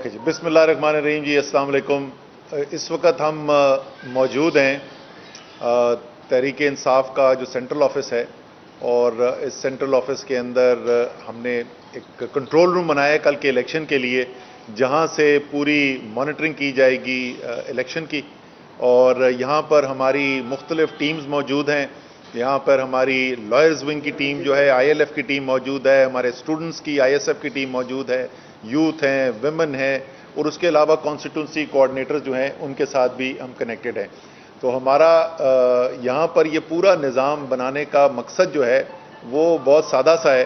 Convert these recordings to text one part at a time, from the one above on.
Okay جی، بسم اللہ الرحمن الرحیم جی، السلام علیکم۔ اس وقت ہم موجود ہیں تحریک انصاف کا جو سینٹرل آفس ہے، اور اس سینٹرل آفس کے اندر ہم نے ایک کنٹرول روم بنایا ہے کل کے الیکشن کے لیے، جہاں سے پوری مانیٹرنگ کی جائے گی الیکشن کی۔ اور یہاں پر ہماری مختلف ٹیمز موجود ہیں۔ یہاں پر ہماری لائرز ونگ کی ٹیم جو ہے، آئی ایل ایف کی ٹیم موجود ہے، ہمارے اسٹوڈنٹس کی آئی ایس ایف کی ٹیم موجود ہے، یوتھ ہیں، ویمن ہیں، اور اس کے علاوہ کانسٹیٹوئنسی کوآرڈینیٹر جو ہیں ان کے ساتھ بھی ہم کنیکٹڈ ہیں۔ تو ہمارا یہاں پر یہ پورا نظام بنانے کا مقصد جو ہے وہ بہت سادہ سا ہے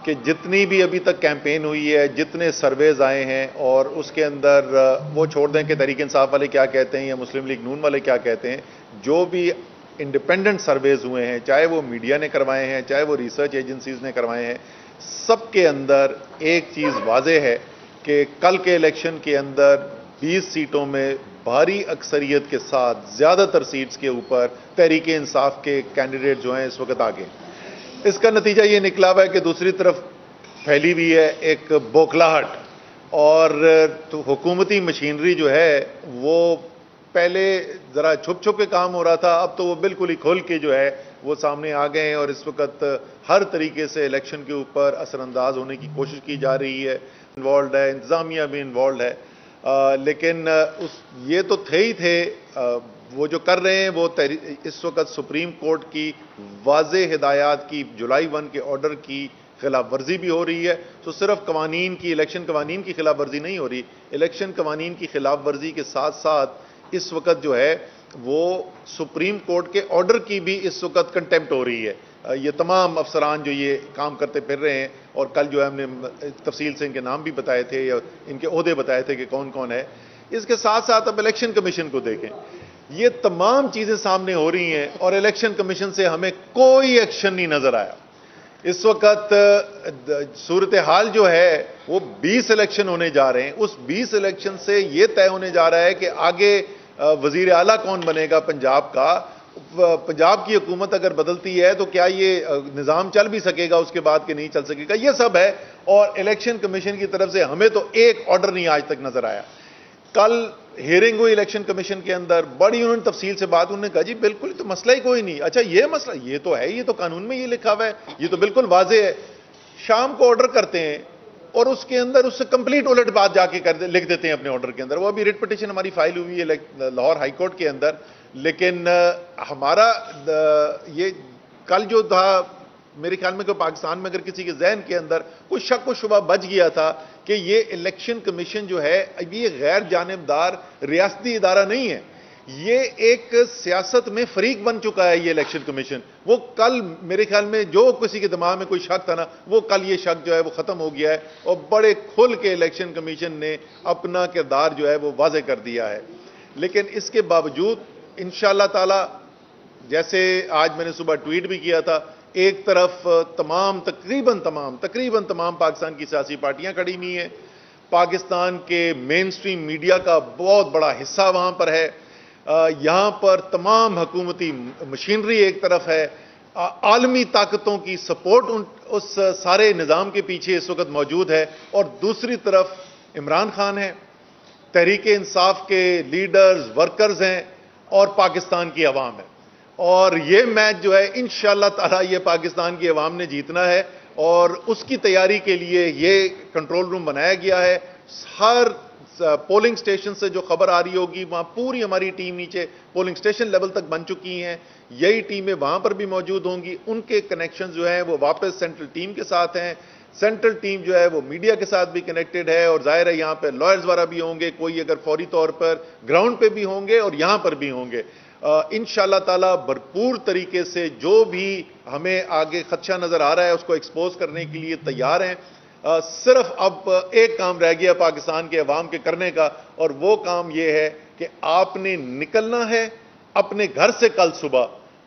کہ جتنی بھی ابھی تک کیمپین ہوئی ہے، جتنے سرویز آئے ہیں، اور اس کے اندر وہ چھوڑ دیں کہ تحریک انصاف والے کیا کہتے ہیں یا مسلم لیگ نون والے کیا کہتے ہیں، جو بھی انڈیپینڈنٹ سرویز ہوئے ہیں، چاہے وہ میڈیا نے کروائے ہیں، چاہے وہ ریسرچ ایجنسیز نے کروائے ہیں، سب کے اندر ایک چیز واضح ہے کہ کل کے الیکشن کے اندر 20 سیٹوں میں بھاری اکثریت کے ساتھ زیادہ تر سیٹس کے اوپر تحریک انصاف کے کینڈیڈیٹ جو ہیں اس وقت آگے۔ اس کا نتیجہ یہ نکلا ہوا ہے کہ دوسری طرف پھیلی ہوئی ہے ایک بوکھلاہٹ، اور تو حکومتی مشینری جو ہے وہ پہلے ذرا چھپ چھپ کے کام ہو رہا تھا، اب تو وہ بالکل ہی کھل کے جو ہے وہ سامنے آ گئے ہیں، اور اس وقت ہر طریقے سے الیکشن کے اوپر اثر انداز ہونے کی کوشش کی جا رہی ہے۔ انوالوڈ ہے، انتظامیہ بھی انوالوڈ ہے، لیکن یہ تو تھے ہی تھے۔ وہ جو کر رہے ہیں وہ اس وقت سپریم کورٹ کی واضح ہدایات کی، جولائی 1 کے آرڈر کی خلاف ورزی بھی ہو رہی ہے۔ تو صرف قوانین کی، الیکشن قوانین کی خلاف ورزی نہیں ہو رہی، الیکشن قوانین کی خلاف ورزی کے ساتھ ساتھ اس وقت جو ہے وہ سپریم کورٹ کے آرڈر کی بھی اس وقت کنٹیمپٹ ہو رہی ہے۔ یہ تمام افسران جو یہ کام کرتے پھر رہے ہیں، اور کل جو ہے ہم نے تفصیل سے ان کے نام بھی بتائے تھے یا ان کے عہدے بتائے تھے کہ کون کون ہے۔ اس کے ساتھ ساتھ اب الیکشن کمیشن کو دیکھیں، یہ تمام چیزیں سامنے ہو رہی ہیں، اور الیکشن کمیشن سے ہمیں کوئی ایکشن نہیں نظر آیا۔ اس وقت صورتحال جو ہے وہ 20 الیکشن ہونے جا رہے ہیں، اس 20 الیکشن سے یہ طے ہونے جا رہا ہے کہ آگے وزیر اعلیٰ کون بنے گا پنجاب کا۔ پنجاب کی حکومت اگر بدلتی ہے تو کیا یہ نظام چل بھی سکے گا اس کے بعد کہ نہیں چل سکے گا، یہ سب ہے۔ اور الیکشن کمیشن کی طرف سے ہمیں تو ایک آرڈر نہیں آج تک نظر آیا۔ کل ہیئرنگ ہوئی الیکشن کمیشن کے اندر، بڑی انہوں نے تفصیل سے بات، انہوں نے کہا جی بالکل تو مسئلہ ہی کوئی نہیں، اچھا یہ مسئلہ یہ تو ہے، یہ تو قانون میں یہ لکھا ہوا ہے، یہ تو بالکل واضح ہے۔ شام کو آرڈر کرتے ہیں اور اس کے اندر اس سے کمپلیٹ الٹ بات جا کے لکھ دیتے ہیں اپنے آرڈر کے اندر۔ وہ ابھی ریٹ پٹیشن ہماری فائل ہوئی ہے لاہور ہائی کورٹ کے اندر، لیکن ہمارا یہ کل جو تھا، میرے خیال میں کہ پاکستان میں اگر کسی کے ذہن کے اندر کوئی شک و شبہ بچ گیا تھا کہ یہ الیکشن کمیشن جو ہے یہ غیر جانبدار ریاستی ادارہ نہیں ہے، یہ ایک سیاست میں فریق بن چکا ہے یہ الیکشن کمیشن، وہ کل میرے خیال میں جو کسی کے دماغ میں کوئی شک تھا نا، وہ کل یہ شک جو ہے وہ ختم ہو گیا ہے، اور بڑے کھل کے الیکشن کمیشن نے اپنا کردار جو ہے وہ واضح کر دیا ہے۔ لیکن اس کے باوجود انشاءاللہ تعالی، جیسے آج میں نے صبح ٹویٹ بھی کیا تھا، ایک طرف تقریباً تمام پاکستان کی سیاسی پارٹیاں کھڑی ہوئی ہیں، پاکستان کے مین سٹریم میڈیا کا بہت بڑا حصہ وہاں پر ہے، یہاں پر تمام حکومتی مشینری ایک طرف ہے، عالمی طاقتوں کی سپورٹ اس سارے نظام کے پیچھے اس وقت موجود ہے، اور دوسری طرف عمران خان ہے، تحریک انصاف کے لیڈرز، ورکرز ہیں، اور پاکستان کی عوام ہے۔ اور یہ میچ جو ہے انشاءاللہ تعالی یہ پاکستان کی عوام نے جیتنا ہے، اور اس کی تیاری کے لیے یہ کنٹرول روم بنایا گیا ہے۔ ہر پولنگ سٹیشن سے جو خبر آ رہی ہوگی، وہاں پوری ہماری ٹیم نیچے پولنگ سٹیشن لیول تک بن چکی ہیں، یہی ٹیمیں وہاں پر بھی موجود ہوں گی، ان کے کنیکشن جو ہیں وہ واپس سینٹرل ٹیم کے ساتھ ہیں، سینٹرل ٹیم جو ہے وہ میڈیا کے ساتھ بھی کنیکٹڈ ہے، اور ظاہر ہے یہاں پہ لائرز وغیرہ بھی ہوں گے، کوئی اگر فوری طور پر گراؤنڈ پہ بھی ہوں گے اور یہاں پر بھی ہوں گے۔ انشاءاللہ تعالی بھرپور طریقے سے جو بھی ہمیں آگے خدشہ نظر آ رہا ہے اس کو ایکسپوز کرنے کے لیے تیار ہیں۔ صرف اب ایک کام رہ گیا پاکستان کے عوام کے کرنے کا، اور وہ کام یہ ہے کہ آپ نے نکلنا ہے اپنے گھر سے کل صبح،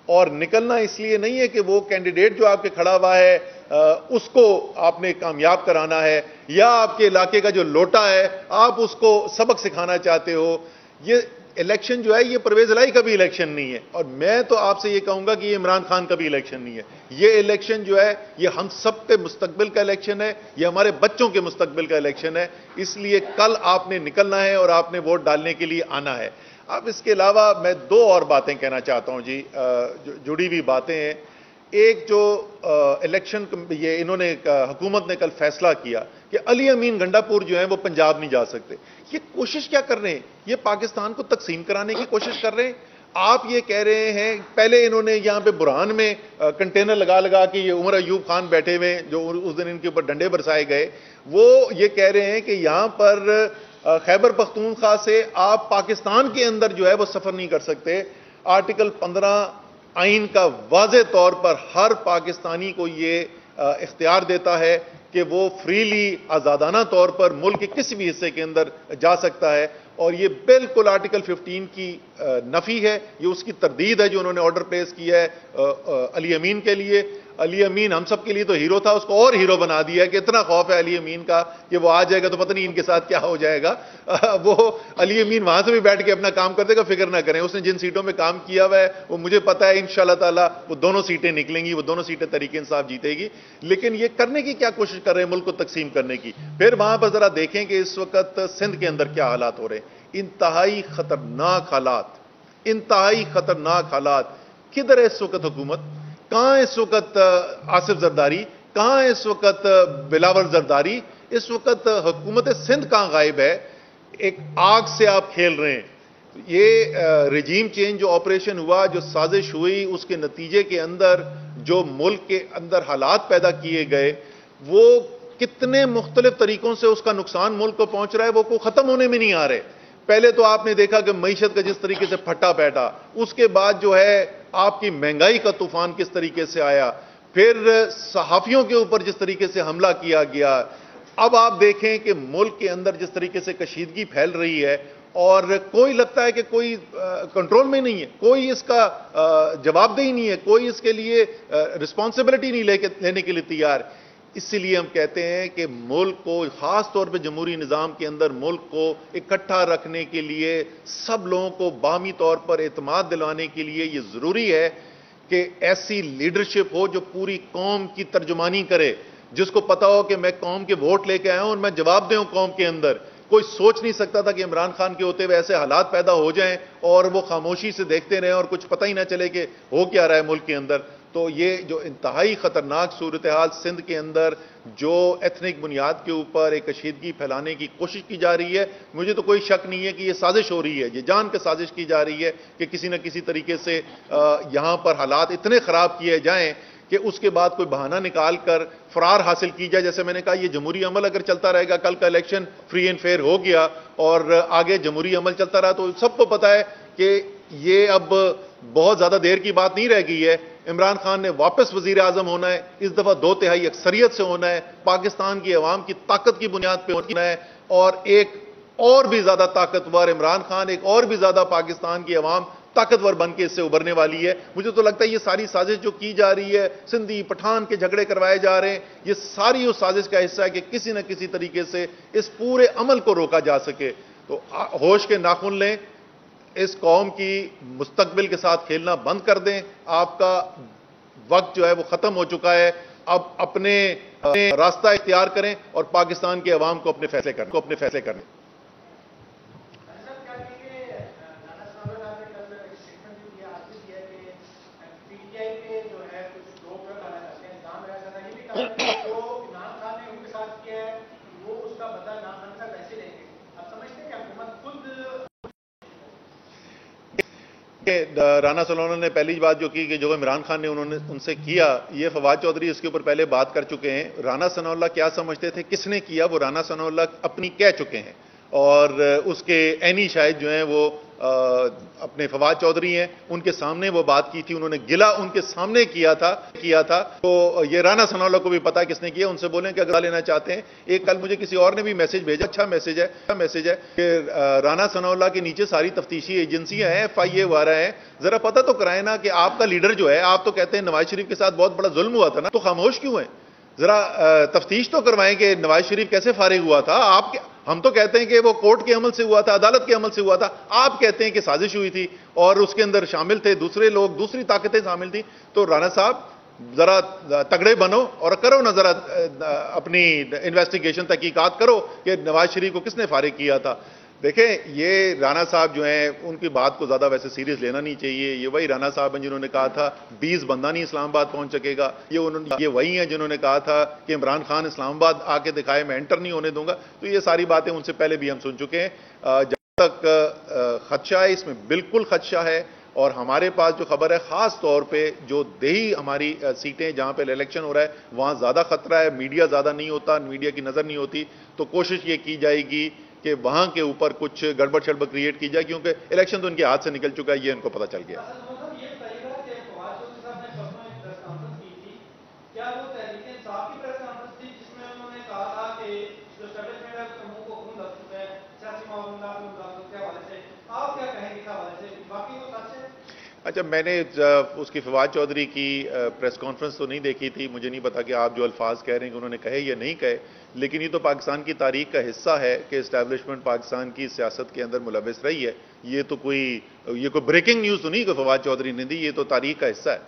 اور نکلنا اس لیے نہیں ہے کہ وہ کینڈیڈیٹ جو آپ کے کھڑا ہوا ہے اس کو آپ نے کامیاب کرانا ہے، یا آپ کے علاقے کا جو لوٹا ہے آپ اس کو سبق سکھانا چاہتے ہو۔ یہ الیکشن جو ہے یہ پرویز الہی کا بھی الیکشن نہیں ہے، اور میں تو آپ سے یہ کہوں گا کہ یہ عمران خان کا بھی الیکشن نہیں ہے. یہ الیکشن جو ہے یہ ہم سب کے مستقبل کا الیکشن ہے، یہ ہمارے بچوں کے مستقبل کا الیکشن ہے. اس لیے کل آپ نے نکلنا ہے اور آپ نے ووٹ ڈالنے کے لیے آنا ہے. اب اس کے علاوہ میں دو اور باتیں کہنا چاہتا ہوں جی، جڑی ہوئی باتیں ہیں. ایک جو الیکشن یہ انہوں نے حکومت نے کل فیصلہ کیا کہ علی امین گنڈا پور جو ہیں وہ پنجاب نہیں جا سکتے. یہ کوشش کیا کر رہے ہیں؟ یہ پاکستان کو تقسیم کرانے کی کوشش کر رہے ہیں. آپ یہ کہہ رہے ہیں، پہلے انہوں نے یہاں پہ برہان میں کنٹینر لگا لگا کے، یہ عمر ایوب خان بیٹھے ہوئے جو اس دن ان کے اوپر ڈنڈے برسائے گئے، وہ یہ کہہ رہے ہیں کہ یہاں پر خیبر پختونخوا سے آپ پاکستان کے اندر جو ہے وہ سفر نہیں کر سکتے. آرٹیکل 15 آئین کا واضح طور پر ہر پاکستانی کو یہ اختیار دیتا ہے کہ وہ فریلی آزادانہ طور پر ملک کے کسی بھی حصے کے اندر جا سکتا ہے، اور یہ بالکل آرٹیکل 15 کی نفی ہے. یہ اس کی تردید ہے جو انہوں نے آرڈر پلیس کیا ہے علی امین کے لیے. علی امین ہم سب کے لیے تو ہیرو تھا، اس کو اور ہیرو بنا دیا ہے کہ اتنا خوف ہے علی امین کا کہ وہ آ جائے گا تو پتہ نہیں ان کے ساتھ کیا ہو جائے گا. وہ علی امین وہاں سے بھی بیٹھ کے اپنا کام کر دے گا، فکر نہ کریں. اس نے جن سیٹوں میں کام کیا ہوا ہے وہ مجھے پتا ہے انشاءاللہ تعالی وہ دونوں سیٹیں نکلیں گی، وہ دونوں سیٹیں تحریک انصاف جیتے گی. لیکن یہ کرنے کی کیا کوشش کر رہے ہیں؟ ملک کو تقسیم کرنے کی. پھر وہاں پر ذرا دیکھیں کہ اس وقت سندھ کے اندر کیا حالات ہو رہے ہیں. انتہائی خطرناک حالات، انتہائی خطرناک حالات. کدھر ہے اس وقت حکومت؟ کہاں اس وقت آصف زرداری؟ کہاں اس وقت بلاول زرداری؟ اس وقت حکومت سندھ کہاں غائب ہے؟ ایک آگ سے آپ کھیل رہے ہیں. یہ رجیم چینج جو آپریشن ہوا، جو سازش ہوئی، اس کے نتیجے کے اندر جو ملک کے اندر حالات پیدا کیے گئے، وہ کتنے مختلف طریقوں سے اس کا نقصان ملک کو پہنچ رہا ہے، وہ کوئی ختم ہونے میں نہیں آ رہے. پہلے تو آپ نے دیکھا کہ معیشت کا جس طریقے سے پھٹا بیٹھا، اس کے بعد جو ہے آپ کی مہنگائی کا طوفان کس طریقے سے آیا، پھر صحافیوں کے اوپر جس طریقے سے حملہ کیا گیا. اب آپ دیکھیں کہ ملک کے اندر جس طریقے سے کشیدگی پھیل رہی ہے، اور کوئی لگتا ہے کہ کوئی کنٹرول میں نہیں ہے، کوئی اس کا جواب دہی نہیں ہے، کوئی اس کے لیے رسپانسبلٹی نہیں لینے کے لیے تیار. اسی لیے ہم کہتے ہیں کہ ملک کو، خاص طور پہ جمہوری نظام کے اندر ملک کو اکٹھا رکھنے کے لیے، سب لوگوں کو باہمی طور پر اعتماد دلانے کے لیے یہ ضروری ہے کہ ایسی لیڈرشپ ہو جو پوری قوم کی ترجمانی کرے، جس کو پتا ہو کہ میں قوم کے ووٹ لے کے آیا ہوں اور میں جواب دے ہوں قوم کے اندر. کوئی سوچ نہیں سکتا تھا کہ عمران خان کے ہوتے ہوئے ایسے حالات پیدا ہو جائیں اور وہ خاموشی سے دیکھتے رہیں اور کچھ پتہ ہی نہ چلے کہ ہو کیا رہا ہے ملک کے اندر. تو یہ جو انتہائی خطرناک صورتحال سندھ کے اندر جو ایتھنک بنیاد کے اوپر ایک کشیدگی پھیلانے کی کوشش کی جا رہی ہے، مجھے تو کوئی شک نہیں ہے کہ یہ سازش ہو رہی ہے، یہ جان کے سازش کی جا رہی ہے کہ کسی نہ کسی طریقے سے یہاں پر حالات اتنے خراب کیے جائیں کہ اس کے بعد کوئی بہانہ نکال کر فرار حاصل کی جائے. جیسے میں نے کہا، یہ جمہوری عمل اگر چلتا رہے گا، کل کا الیکشن فری اینڈ فیئر ہو گیا اور آگے جمہوری عمل چلتا رہا، تو سب کو پتا ہے کہ یہ اب بہت زیادہ دیر کی بات نہیں رہ گئی ہے. عمران خان نے واپس وزیر اعظم ہونا ہے، اس دفعہ 2/3 اکثریت سے ہونا ہے، پاکستان کی عوام کی طاقت کی بنیاد پہ ہونا ہے، اور ایک اور بھی زیادہ طاقتور عمران خان، ایک اور بھی زیادہ پاکستان کی عوام طاقتور بن کے اس سے ابھرنے والی ہے. مجھے تو لگتا ہے یہ ساری سازش جو کی جا رہی ہے، سندھی پٹھان کے جھگڑے کروائے جا رہے ہیں، یہ ساری اس سازش کا حصہ ہے کہ کسی نہ کسی طریقے سے اس پورے عمل کو روکا جا سکے. تو ہوش کے ناخن لیں، اس قوم کی مستقبل کے ساتھ کھیلنا بند کر دیں. آپ کا وقت جو ہے وہ ختم ہو چکا ہے. اب اپنے راستہ اختیار کریں اور پاکستان کے عوام کو اپنے فیصلے کریں. رانا سلونا نے پہلی بات جو کی کہ جو عمران خان نے انہوں نے ان سے کیا، یہ فواد چودھری اس کے اوپر پہلے بات کر چکے ہیں. رانا ثناءاللہ کیا سمجھتے تھے، کس نے کیا، وہ رانا ثناءاللہ اپنی کہہ چکے ہیں، اور اس کے عینی شاہد جو ہیں وہ اپنے فواد چودھری ہیں. ان کے سامنے وہ بات کی تھی، انہوں نے گلا ان کے سامنے کیا تھا. تو یہ رانا ثناءاللہ کو بھی پتا ہے کس نے کیا. ان سے بولیں کہ اگر لینا چاہتے ہیں. ایک کل مجھے کسی اور نے بھی میسج بھیجا، اچھا میسج ہے کہ رانا ثناءاللہ کے نیچے ساری تفتیشی ایجنسیاں ہیں، FIA وغیرہ ہیں، ذرا پتہ تو کرائیں نا کہ آپ کا لیڈر جو ہے، آپ تو کہتے ہیں نواز شریف کے ساتھ بہت بڑا ظلم ہوا تھا نا، تو خاموش کیوں ہیں؟ ذرا تفتیش تو کروائیں کہ نواز شریف کیسے فارغ ہوا تھا. ہم تو کہتے ہیں کہ وہ کورٹ کے عمل سے ہوا تھا, عدالت کے عمل سے ہوا تھا. آپ کہتے ہیں کہ سازش ہوئی تھی اور اس کے اندر شامل تھے دوسرے لوگ, دوسری طاقتیں شامل تھیں. تو رانا صاحب ذرا تگڑے بنو اور کرو نا ذرا اپنی انویسٹیگیشن, تحقیقات کرو کہ نواز شریف کو کس نے فارغ کیا تھا. دیکھیں یہ رانا صاحب جو ہیں ان کی بات کو زیادہ ویسے سیریس لینا نہیں چاہیے. یہ وہی رانا صاحب ہیں جنہوں نے کہا تھا 20 بندہ نہیں اسلام آباد پہنچ سکے گا. یہ وہی ہیں جنہوں نے کہا تھا کہ عمران خان اسلام آباد آ کے دکھائے, میں انٹر نہیں ہونے دوں گا. تو یہ ساری باتیں ان سے پہلے بھی ہم سن چکے ہیں. جہاں تک خدشہ ہے, اس میں بالکل خدشہ ہے. اور ہمارے پاس جو خبر ہے خاص طور پہ جو دیہی ہماری سیٹیں جہاں پہ الیکشن ہو رہا ہے وہاں زیادہ خطرہ ہے. میڈیا زیادہ نہیں ہوتا, میڈیا کی نظر نہیں ہوتی. تو کوشش یہ کی جائے گی کہ وہاں کے اوپر کچھ گڑبڑ شڑبڑ کریٹ کی جائے, کیونکہ الیکشن تو ان کے ہاتھ سے نکل چکا ہے, یہ ان کو پتہ چل گیا. اچھا, میں نے اس کی فواد چودھری کی پریس کانفرنس تو نہیں دیکھی تھی, مجھے نہیں پتا کہ آپ جو الفاظ کہہ رہے ہیں کہ انہوں نے کہے یا نہیں کہے. لیکن یہ تو پاکستان کی تاریخ کا حصہ ہے کہ اسٹیبلشمنٹ پاکستان کی سیاست کے اندر ملوث رہی ہے. یہ کوئی بریکنگ نیوز تو نہیں کہ فواد چودھری نے دی, یہ تو تاریخ کا حصہ ہے.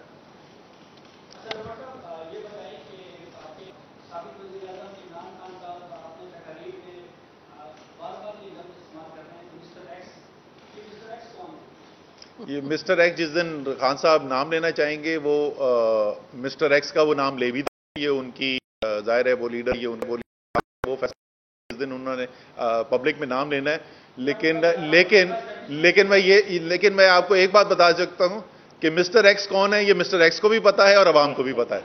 یہ مسٹر ایکس جس دن خان صاحب نام لینا چاہیں گے وہ مسٹر ایکس کا وہ نام لے بھی دیں, یہ ان کی ظاہر ہے وہ لیڈر, یہ وہ فیصلہ جس دن انہوں نے پبلک میں نام لینا ہے. لیکن میں آپ کو ایک بات بتا سکتا ہوں کہ مسٹر ایکس کون ہے, یہ مسٹر ایکس کو بھی پتا ہے اور عوام کو بھی پتا ہے.